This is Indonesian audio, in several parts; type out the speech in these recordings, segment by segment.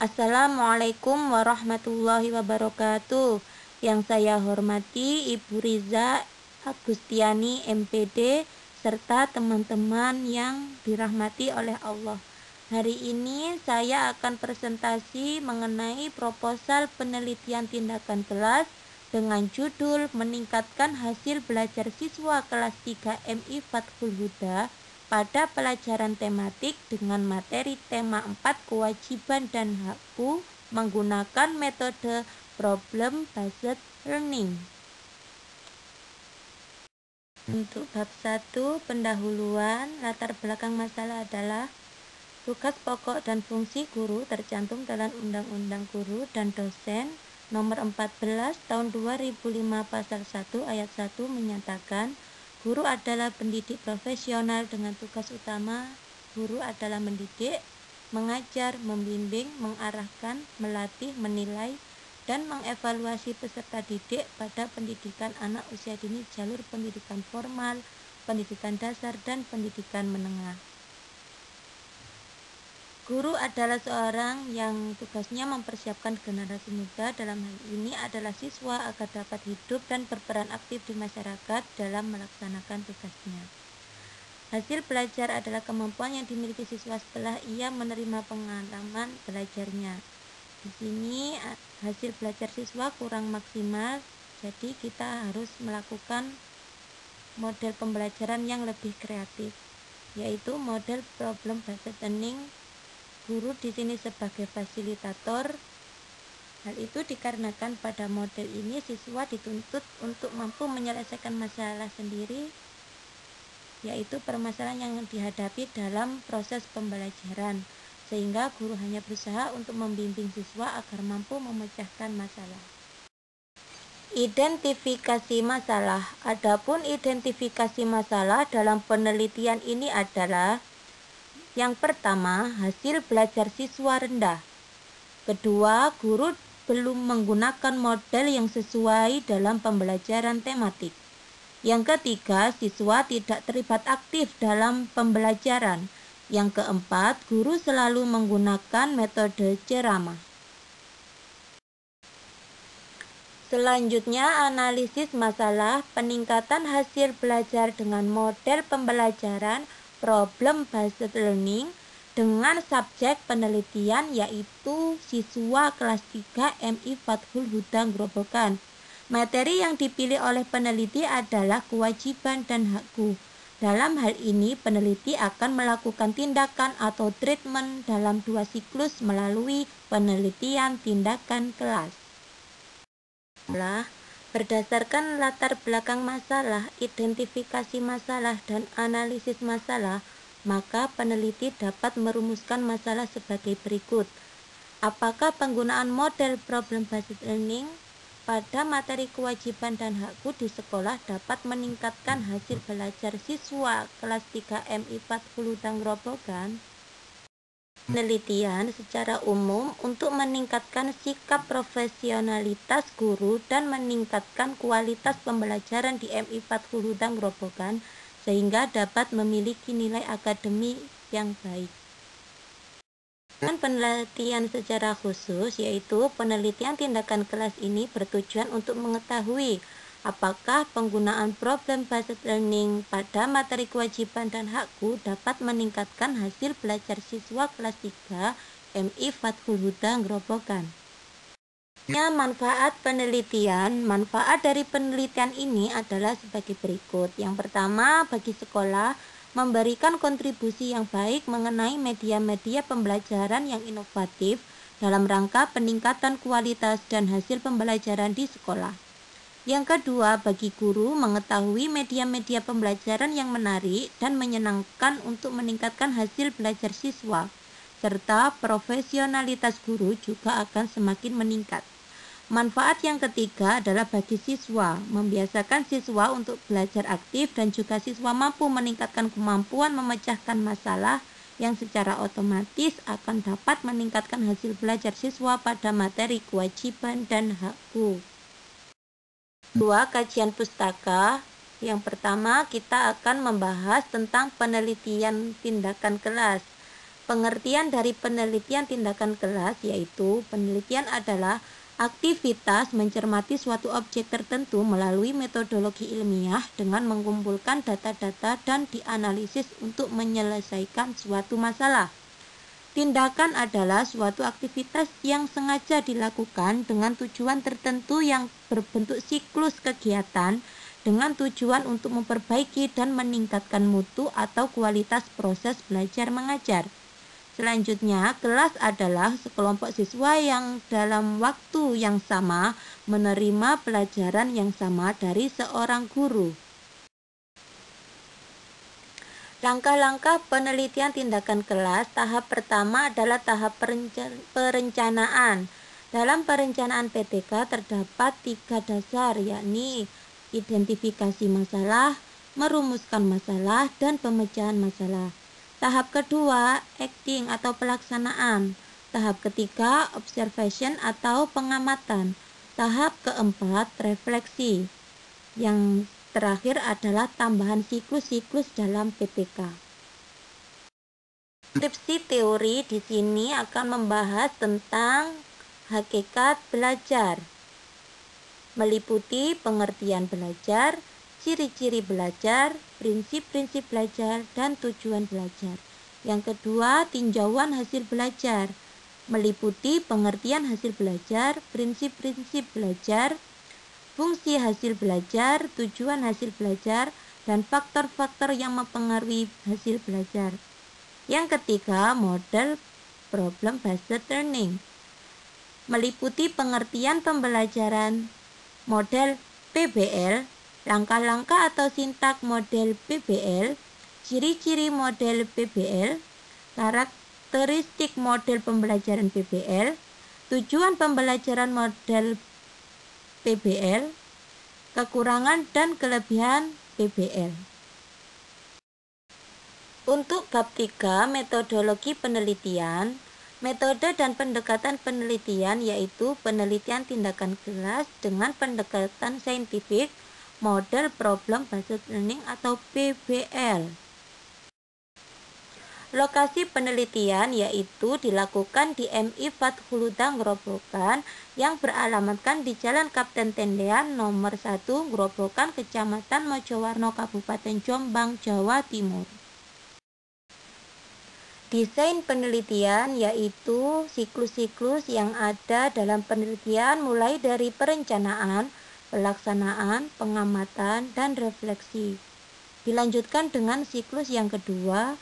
Assalamualaikum warahmatullahi wabarakatuh. Yang saya hormati Ibu Riza Agustiani MPD serta teman-teman yang dirahmati oleh Allah. Hari ini saya akan presentasi mengenai proposal penelitian tindakan kelas dengan judul meningkatkan hasil belajar siswa kelas 3 MI Fathul Huda pada pelajaran tematik dengan materi tema 4 kewajiban dan hakku menggunakan metode problem based learning. Untuk bab 1 pendahuluan, latar belakang masalah adalah tugas pokok dan fungsi guru tercantum dalam Undang-Undang Guru dan Dosen Nomor 14 Tahun 2005 Pasal 1 Ayat 1 menyatakan guru adalah pendidik profesional dengan tugas utama guru adalah mendidik, mengajar, membimbing, mengarahkan, melatih, menilai, dan mengevaluasi peserta didik pada pendidikan anak usia dini jalur pendidikan formal, pendidikan dasar, dan pendidikan menengah. Guru adalah seorang yang tugasnya mempersiapkan generasi muda, dalam hal ini adalah siswa, agar dapat hidup dan berperan aktif di masyarakat dalam melaksanakan tugasnya. Hasil belajar adalah kemampuan yang dimiliki siswa setelah ia menerima pengalaman belajarnya. Di sini hasil belajar siswa kurang maksimal, jadi kita harus melakukan model pembelajaran yang lebih kreatif, yaitu model problem based learning. Guru di sini sebagai fasilitator. Hal itu dikarenakan pada model ini siswa dituntut untuk mampu menyelesaikan masalah sendiri, yaitu permasalahan yang dihadapi dalam proses pembelajaran, sehingga guru hanya berusaha untuk membimbing siswa agar mampu memecahkan masalah. Identifikasi masalah. Adapun identifikasi masalah dalam penelitian ini adalah: yang pertama, hasil belajar siswa rendah. Kedua, guru belum menggunakan model yang sesuai dalam pembelajaran tematik. Yang ketiga, siswa tidak terlibat aktif dalam pembelajaran. Yang keempat, guru selalu menggunakan metode ceramah. Selanjutnya, analisis masalah peningkatan hasil belajar dengan model pembelajaran problem based learning dengan subjek penelitian yaitu siswa kelas 3 MI Fathul Huda Grobogan. Materi yang dipilih oleh peneliti adalah kewajiban dan hakku. Dalam hal ini, peneliti akan melakukan tindakan atau treatment dalam 2 siklus melalui penelitian tindakan kelas. Berdasarkan latar belakang masalah, identifikasi masalah, dan analisis masalah, maka peneliti dapat merumuskan masalah sebagai berikut. Apakah penggunaan model problem based learning pada materi kewajiban dan hakku di sekolah dapat meningkatkan hasil belajar siswa kelas 3 MI Fathul Huda Grobogan? Penelitian secara umum untuk meningkatkan sikap profesionalitas guru dan meningkatkan kualitas pembelajaran di MI Fathul Huda Grobogan sehingga dapat memiliki nilai akademik yang baik. Dan penelitian secara khusus yaitu penelitian tindakan kelas ini bertujuan untuk mengetahui apakah penggunaan problem based learning pada materi kewajiban dan hakku dapat meningkatkan hasil belajar siswa kelas 3 MI Fathul Huda Grobogan. Manfaat penelitian. Manfaat dari penelitian ini adalah sebagai berikut. Yang pertama, bagi sekolah memberikan kontribusi yang baik mengenai media-media pembelajaran yang inovatif dalam rangka peningkatan kualitas dan hasil pembelajaran di sekolah. Yang kedua, bagi guru mengetahui media-media pembelajaran yang menarik dan menyenangkan untuk meningkatkan hasil belajar siswa, serta profesionalitas guru juga akan semakin meningkat. Manfaat yang ketiga adalah bagi siswa, membiasakan siswa untuk belajar aktif dan juga siswa mampu meningkatkan kemampuan memecahkan masalah yang secara otomatis akan dapat meningkatkan hasil belajar siswa pada materi kewajiban dan hakku. 2. Kajian pustaka. Yang pertama, kita akan membahas tentang penelitian tindakan kelas. Pengertian dari penelitian tindakan kelas yaitu penelitian adalah aktivitas mencermati suatu objek tertentu melalui metodologi ilmiah dengan mengumpulkan data-data dan dianalisis untuk menyelesaikan suatu masalah. Tindakan adalah suatu aktivitas yang sengaja dilakukan dengan tujuan tertentu yang berbentuk siklus kegiatan dengan tujuan untuk memperbaiki dan meningkatkan mutu atau kualitas proses belajar mengajar. Selanjutnya, kelas adalah sekelompok siswa yang dalam waktu yang sama menerima pelajaran yang sama dari seorang guru. Langkah-langkah penelitian tindakan kelas. Tahap pertama adalah tahap perencanaan. Dalam perencanaan PTK terdapat 3 dasar, yakni identifikasi masalah, merumuskan masalah, dan pemecahan masalah. Tahap kedua, acting atau pelaksanaan. Tahap ketiga, observation atau pengamatan. Tahap keempat, refleksi. Yang terakhir adalah tambahan siklus-siklus dalam PTK. Deskripsi teori di sini akan membahas tentang hakikat belajar, meliputi pengertian belajar, ciri-ciri belajar, prinsip-prinsip belajar, dan tujuan belajar. Yang kedua, tinjauan hasil belajar, meliputi pengertian hasil belajar, prinsip-prinsip belajar, fungsi hasil belajar, tujuan hasil belajar, dan faktor-faktor yang mempengaruhi hasil belajar. Yang ketiga, model problem based learning, meliputi pengertian pembelajaran model PBL, langkah-langkah atau sintak model PBL, ciri-ciri model PBL, karakteristik model pembelajaran PBL, tujuan pembelajaran model PBL, kekurangan dan kelebihan PBL. Untuk bab 3, metodologi penelitian. Metode dan pendekatan penelitian yaitu penelitian tindakan kelas dengan pendekatan saintifik, model problem based learning atau PBL. Lokasi penelitian yaitu dilakukan di MI Fathuluda Grobogan yang beralamatkan di Jalan Kapten Tendean nomor 1 Grobogan, Kecamatan Mojowarno, Kabupaten Jombang, Jawa Timur. Desain penelitian yaitu siklus-siklus yang ada dalam penelitian mulai dari perencanaan, pelaksanaan, pengamatan, dan refleksi. Dilanjutkan dengan siklus yang kedua,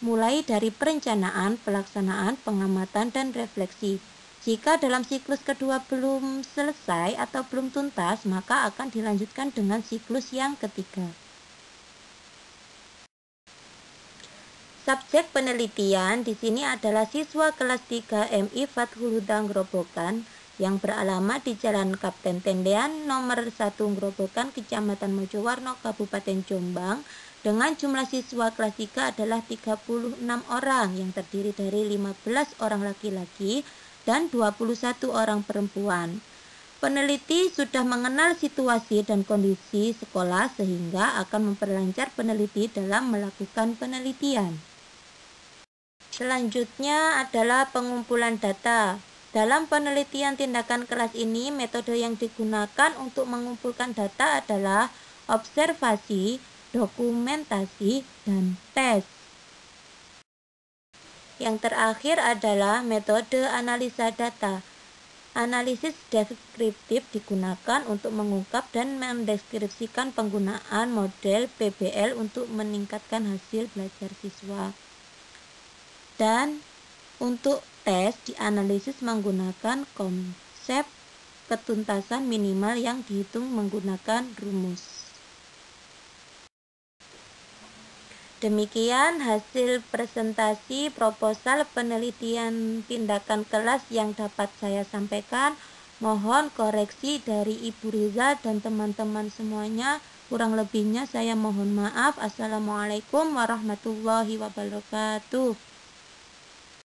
mulai dari perencanaan, pelaksanaan, pengamatan, dan refleksi. Jika dalam siklus kedua belum selesai atau belum tuntas, maka akan dilanjutkan dengan siklus yang ketiga. Subjek penelitian di sini adalah siswa kelas 3 MI Fathuluda Grobogan yang beralamat di Jalan Kapten Tendean nomor 1 Grobogan, Kecamatan Mojowarno, Kabupaten Jombang, dengan jumlah siswa kelas 3 adalah 36 orang yang terdiri dari 15 orang laki-laki dan 21 orang perempuan. Peneliti sudah mengenal situasi dan kondisi sekolah sehingga akan memperlancar peneliti dalam melakukan penelitian. Selanjutnya adalah pengumpulan data. Dalam penelitian tindakan kelas ini, metode yang digunakan untuk mengumpulkan data adalah observasi, dokumentasi, dan tes. Yang terakhir adalah metode analisa data. Analisis deskriptif digunakan untuk mengungkap dan mendeskripsikan penggunaan model PBL untuk meningkatkan hasil belajar siswa. Dan untuk tes dianalisis menggunakan konsep ketuntasan minimal yang dihitung menggunakan rumus. Demikian hasil presentasi proposal penelitian tindakan kelas yang dapat saya sampaikan. Mohon koreksi dari Ibu Riza dan teman-teman semuanya. Kurang lebihnya saya mohon maaf. Assalamualaikum warahmatullahi wabarakatuh.